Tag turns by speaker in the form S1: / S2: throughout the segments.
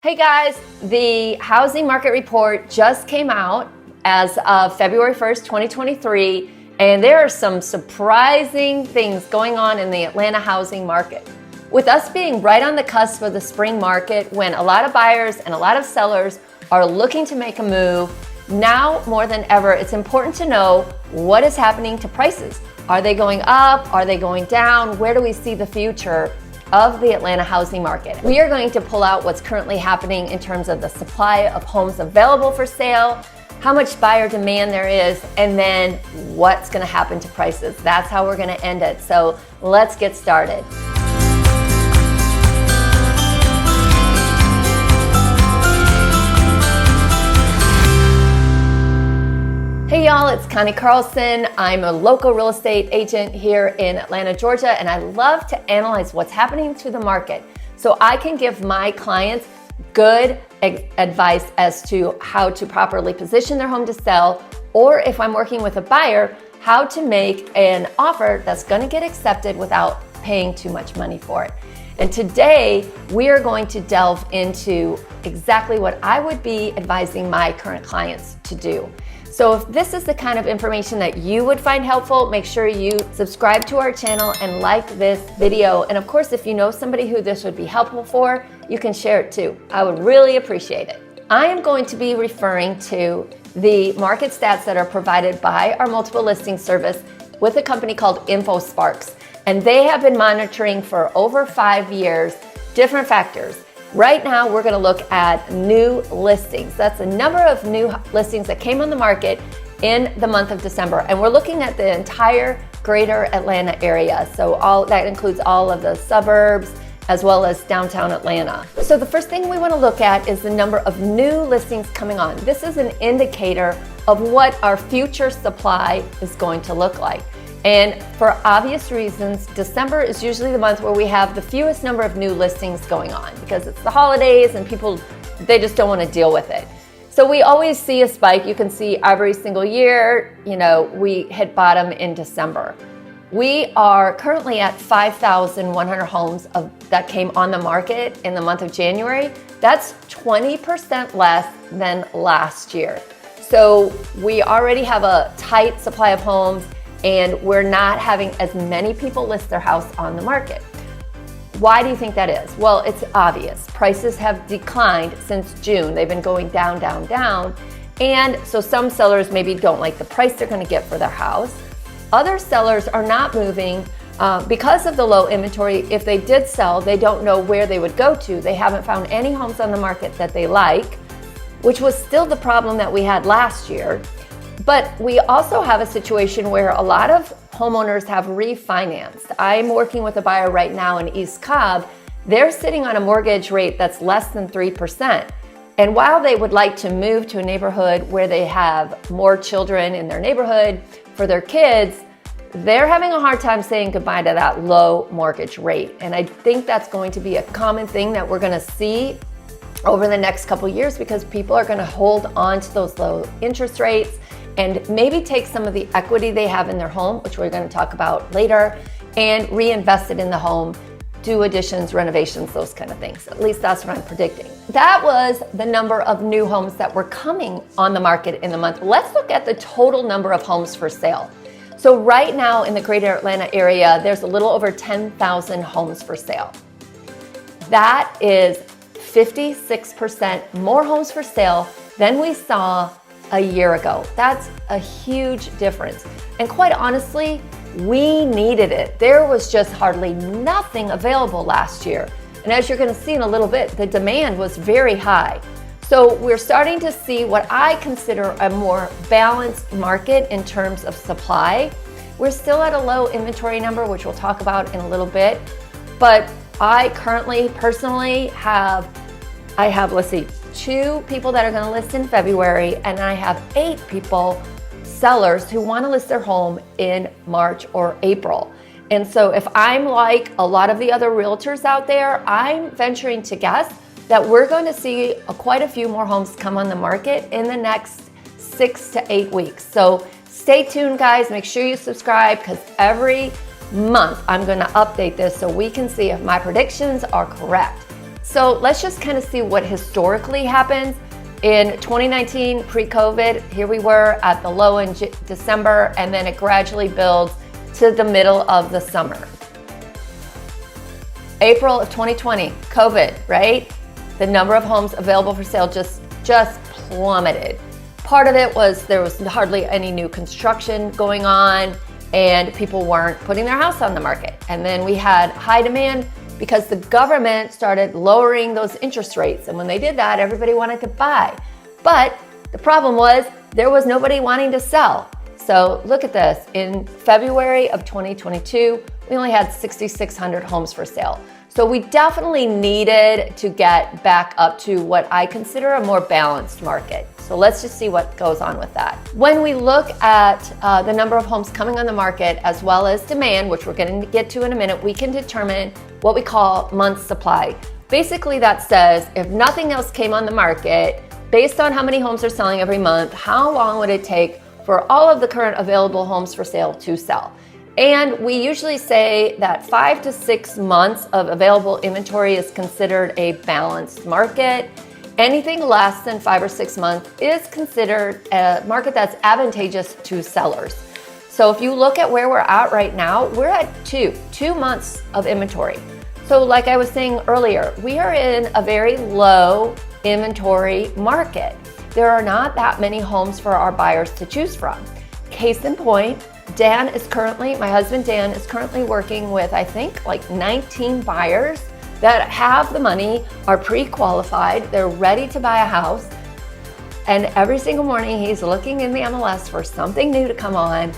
S1: Hey guys, the housing market report just came out as of February 1st, 2023, and there are some surprising things going on in the Atlanta housing market. With us being right on the cusp of the spring market, when a lot of buyers and a lot of sellers are looking to make a move, now more than ever, it's important to know what is happening to prices. Are they going up? Are they going down? Where do we see the future of the Atlanta housing market? We are going to pull out what's currently happening in terms of the supply of homes available for sale, how much buyer demand there is, and then what's going to happen to prices. That's how we're going to end it. So let's get started. Hey y'all, it's Connie Carlson. I'm a local real estate agent here in Atlanta, Georgia, and I love to analyze what's happening to the market so I can give my clients good advice as to how to properly position their home to sell, or if I'm working with a buyer, how to make an offer that's going to get accepted without paying too much money for it. And today we are going to delve into exactly what I would be advising my current clients to do. So if this is the kind of information that you would find helpful, make sure you subscribe to our channel and like this video. And of course, if you know somebody who this would be helpful for, you can share it too. I would really appreciate it. I am going to be referring to the market stats that are provided by our multiple listing service with a company called InfoSparks. And they have been monitoring for over 5 years different factors. Right now, we're going to look at new listings. That's a number of new listings that came on the market in the month of December. And we're looking at the entire greater Atlanta area. So that includes all of the suburbs as well as downtown Atlanta. So the first thing we want to look at is the number of new listings coming on. This is an indicator of what our future supply is going to look like. And for obvious reasons, December is usually the month where we have the fewest number of new listings going on because it's the holidays and people, they just don't want to deal with it. So we always see a spike. You can see every single year, we hit bottom in December. We are currently at 5,100 homes that came on the market in the month of January. That's 20% less than last year. So we already have a tight supply of homes, and we're not having as many people list their house on the market. Why do you think that is? Well, it's obvious. Prices have declined since June. They've been going down, down, down. And so some sellers maybe don't like the price they're going to get for their house. Other sellers are not moving because of the low inventory. If they did sell, they don't know where they would go to. They haven't found any homes on the market that they like, which was still the problem that we had last year. But we also have a situation where a lot of homeowners have refinanced. I'm working with a buyer right now in East Cobb. They're sitting on a mortgage rate that's less than 3%. And while they would like to move to a neighborhood where they have more children in their neighborhood for their kids, they're having a hard time saying goodbye to that low mortgage rate. And I think that's going to be a common thing that we're going to see over the next couple of years because people are going to hold on to those low interest rates and maybe take some of the equity they have in their home, which we're going to talk about later, and reinvest it in the home, do additions, renovations, those kind of things. At least that's what I'm predicting. That was the number of new homes that were coming on the market in the month. Let's look at the total number of homes for sale. So right now in the greater Atlanta area, there's a little over 10,000 homes for sale. That is 56% more homes for sale than we saw a year ago. That's a huge difference. And quite honestly, we needed it. There was just hardly nothing available last year. And as you're going to see in a little bit, the demand was very high. So we're starting to see what I consider a more balanced market in terms of supply. We're still at a low inventory number, which we'll talk about in a little bit. But I currently, personally have 2 people that are going to list in February, and I have 8 sellers who want to list their home in March or April. And so if I'm like a lot of the other realtors out there, I'm venturing to guess that we're going to see quite a few more homes come on the market in the next 6 to 8 weeks. So stay tuned, guys. Make sure you subscribe because every month I'm going to update this so we can see if my predictions are correct. So let's just kind of see what historically happens. In 2019, pre-COVID, here we were at the low in December, and then it gradually builds to the middle of the summer. April of 2020, COVID, right? The number of homes available for sale just plummeted. Part of it was there was hardly any new construction going on and people weren't putting their house on the market. And then we had high demand because the government started lowering those interest rates. And when they did that, everybody wanted to buy. But the problem was there was nobody wanting to sell. So look at this. In February of 2022, we only had 6,600 homes for sale. So we definitely needed to get back up to what I consider a more balanced market. So let's just see what goes on with that. When we look at the number of homes coming on the market as well as demand, which we're going to get to in a minute, we can determine what we call month supply. Basically that says if nothing else came on the market, based on how many homes are selling every month, how long would it take for all of the current available homes for sale to sell? And we usually say that 5 to 6 months of available inventory is considered a balanced market. Anything less than 5 or 6 months is considered a market that's advantageous to sellers. So if you look at where we're at right now, we're at 2 months of inventory. So like I was saying earlier, we are in a very low inventory market. There are not that many homes for our buyers to choose from. Case in point, my husband Dan is currently working with, I think, like 19 buyers that have the money, are pre-qualified, they're ready to buy a house. And every single morning he's looking in the MLS for something new to come on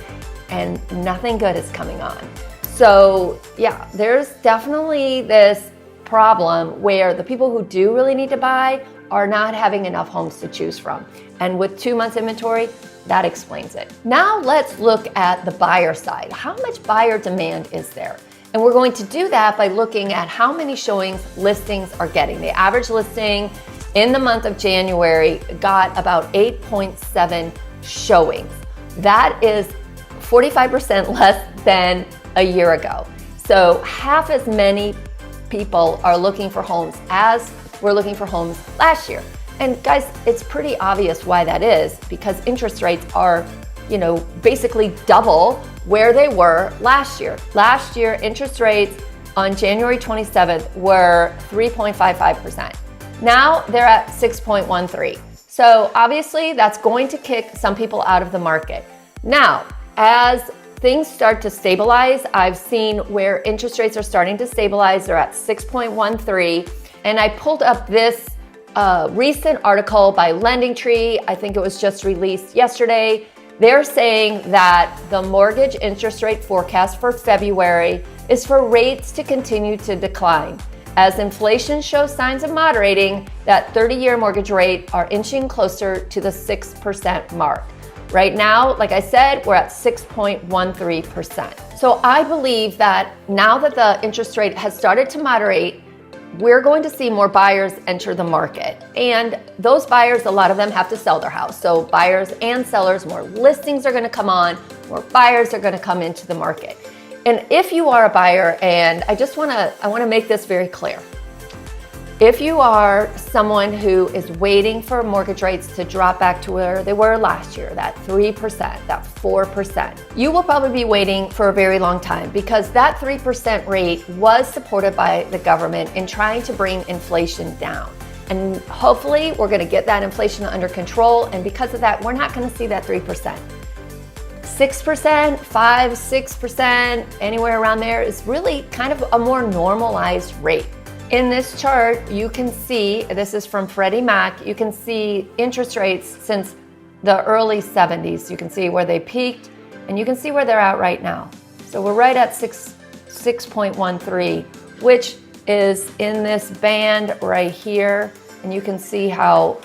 S1: and nothing good is coming on. So yeah, there's definitely this problem where the people who do really need to buy are not having enough homes to choose from. And with 2 months inventory, that explains it. Now let's look at the buyer side. How much buyer demand is there? And we're going to do that by looking at how many showings listings are getting. The average listing in the month of January got about 8.7 showings. That is 45% less than a year ago. So half as many people are looking for homes as were looking for homes last year. And guys, it's pretty obvious why that is, because interest rates are, basically double where they were last year. Last year, interest rates on January 27th were 3.55%. Now they're at 6.13. So obviously that's going to kick some people out of the market. Now, as things start to stabilize, I've seen where interest rates are starting to stabilize. They're at 6.13. And I pulled up this recent article by LendingTree. I think it was just released yesterday. They're saying that the mortgage interest rate forecast for February is for rates to continue to decline. As inflation shows signs of moderating, that 30-year mortgage rate are inching closer to the 6% mark. Right now, like I said, we're at 6.13%. So I believe that now that the interest rate has started to moderate, we're going to see more buyers enter the market. And those buyers, a lot of them have to sell their house. So buyers and sellers, more listings are going to come on, more buyers are going to come into the market. And if you are a buyer, and I want to make this very clear. If you are someone who is waiting for mortgage rates to drop back to where they were last year, that 3%, that 4%, you will probably be waiting for a very long time, because that 3% rate was supported by the government in trying to bring inflation down. And hopefully we're going to get that inflation under control. And because of that, we're not going to see that 3%. 6%, 5, 6%, anywhere around there is really kind of a more normalized rate. In this chart, you can see, this is from Freddie Mac, you can see interest rates since the early 70s. You can see where they peaked, and you can see where they're at right now. So we're right at 6.13, which is in this band right here. And you can see how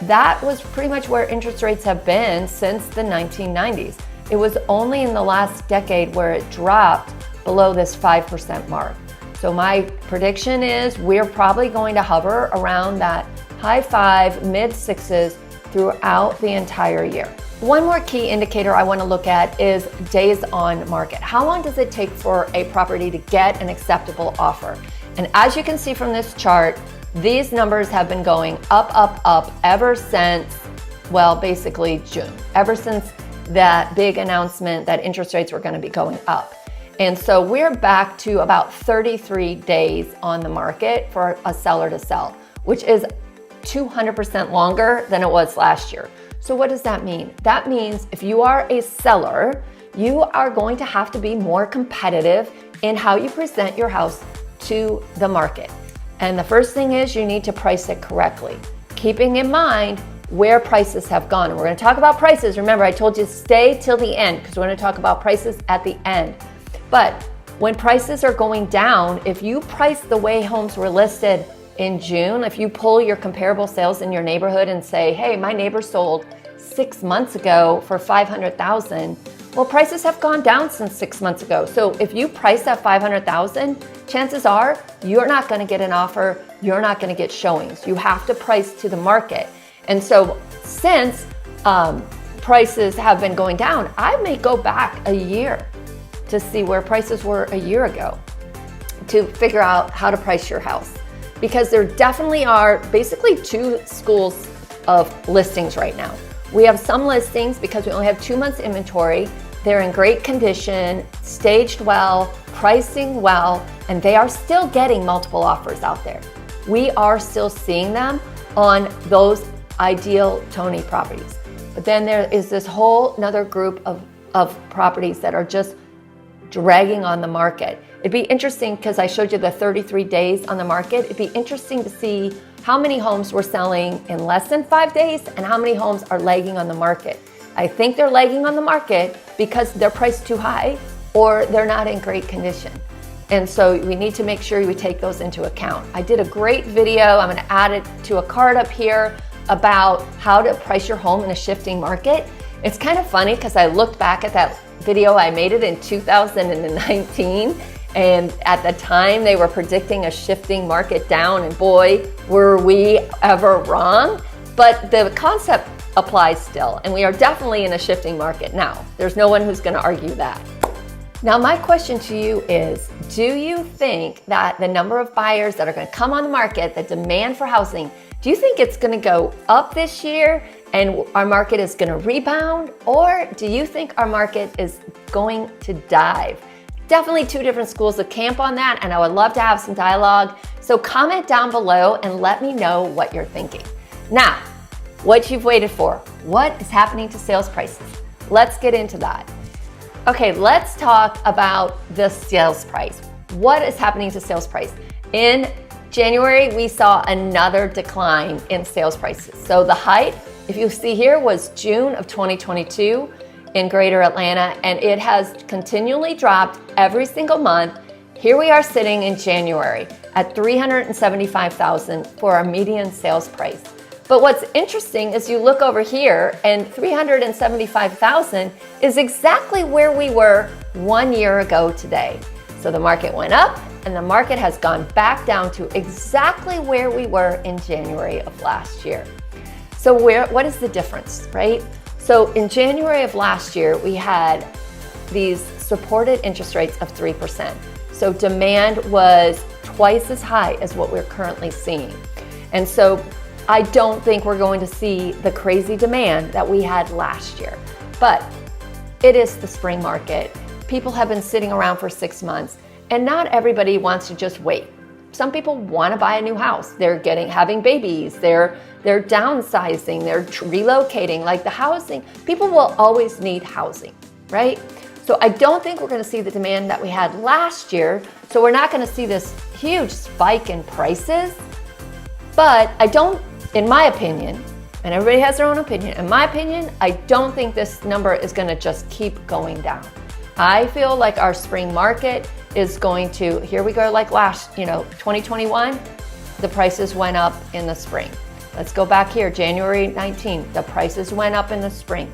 S1: that was pretty much where interest rates have been since the 1990s. It was only in the last decade where it dropped below this 5% mark. So my prediction is we're probably going to hover around that high 5, mid 6s throughout the entire year. One more key indicator I want to look at is days on market. How long does it take for a property to get an acceptable offer? And as you can see from this chart, These numbers have been going up ever since, well, basically June, ever since that big announcement that interest rates were going to be going up. And so we're back to about 33 days on the market for a seller to sell, which is 200% longer than it was last year. So what does that mean? That means if you are a seller, you are going to have to be more competitive in how you present your house to the market. And the first thing is you need to price it correctly, keeping in mind where prices have gone. And we're going to talk about prices. Remember, I told you stay till the end because we're going to talk about prices at the end. But when prices are going down, if you price the way homes were listed in June, if you pull your comparable sales in your neighborhood and say, hey, my neighbor sold 6 months ago for $500,000, well, prices have gone down since 6 months ago. So if you price at $500,000, chances are you're not going to get an offer, you're not going to get showings. You have to price to the market. And so since prices have been going down, I may go back a year to see where prices were a year ago to figure out how to price your house. Because there definitely are basically two schools of listings right now. We have some listings because we only have 2 months inventory. They're in great condition, staged well, pricing well, and they are still getting multiple offers out there. We are still seeing them on those ideal Tony properties. But then there is this whole another group of properties that are just dragging on the market. It'd be interesting because I showed you the 33 days on the market. It'd be interesting to see how many homes we're selling in less than 5 days and how many homes are lagging on the market. I think they're lagging on the market because they're priced too high or they're not in great condition. And so we need to make sure we take those into account. I did a great video. I'm going to add it to a card up here about how to price your home in a shifting market. It's kind of funny because I looked back at that video. I made it in 2019. And at the time they were predicting a shifting market down, and boy, were we ever wrong. But the concept applies still, and we are definitely in a shifting market now. There's no one who's going to argue that. Now, my question to you is, do you think that the number of buyers that are going to come on the market, the demand for housing, do you think it's going to go up this year and our market is going to rebound? Or do you think our market is going to dive? Definitely two different schools of camp on that, and I would love to have some dialogue. So comment down below and let me know what you're thinking. Now, what you've waited for. What is happening to sales prices? Let's get into that. Okay, let's talk about the sales price. What is happening to sales price? In January, we saw another decline in sales prices. So the height, if you see here, was June of 2022 in Greater Atlanta, and it has continually dropped every single month. Here we are sitting in January at $375,000 for our median sales price. But what's interesting is you look over here and $375,000 is exactly where we were 1 year ago today. So the market went up and the market has gone back down to exactly where we were in January of last year. So what is the difference, right? So in January of last year, we had these supported interest rates of 3%. So demand was twice as high as what we're currently seeing. And so I don't think we're going to see the crazy demand that we had last year. But it is the spring market. People have been sitting around for 6 months, and not everybody wants to just wait. Some people want to buy a new house. They're having babies. They're downsizing. They're relocating. Like the housing, people will always need housing, right? So I don't think we're going to see the demand that we had last year. So we're not going to see this huge spike in prices. But I don't, in my opinion, and everybody has their own opinion, in my opinion, I don't think this number is going to just keep going down. I feel like our spring market is going to, here we go, like 2021, the prices went up in the spring. Let's go back here, January 19, the prices went up in the spring.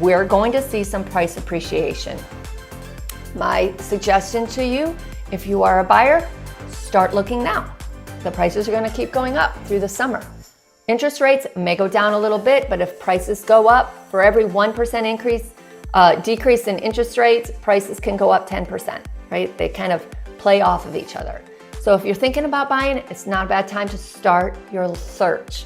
S1: We're going to see some price appreciation. My suggestion to you, if you are a buyer, start looking now. The prices are going to keep going up through the summer. Interest rates may go down a little bit, but if prices go up, for every 1% decrease in interest rates, prices can go up 10%, right? They kind of play off of each other. So if you're thinking about buying, it's not a bad time to start your search.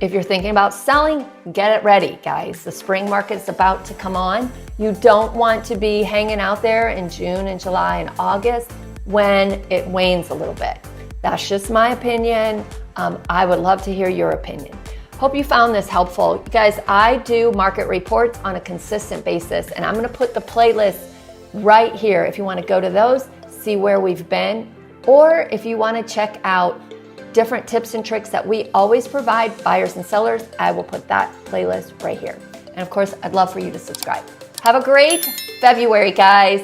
S1: If you're thinking about selling, get it ready, guys. The spring market is about to come on. You don't want to be hanging out there in June and July and August when it wanes a little bit. That's just my opinion. I would love to hear your opinion. Hope you found this helpful. You guys, I do market reports on a consistent basis, and I'm gonna put the playlist right here if you wanna go to those, see where we've been, or if you wanna check out different tips and tricks that we always provide buyers and sellers, I will put that playlist right here. And of course, I'd love for you to subscribe. Have a great February, guys.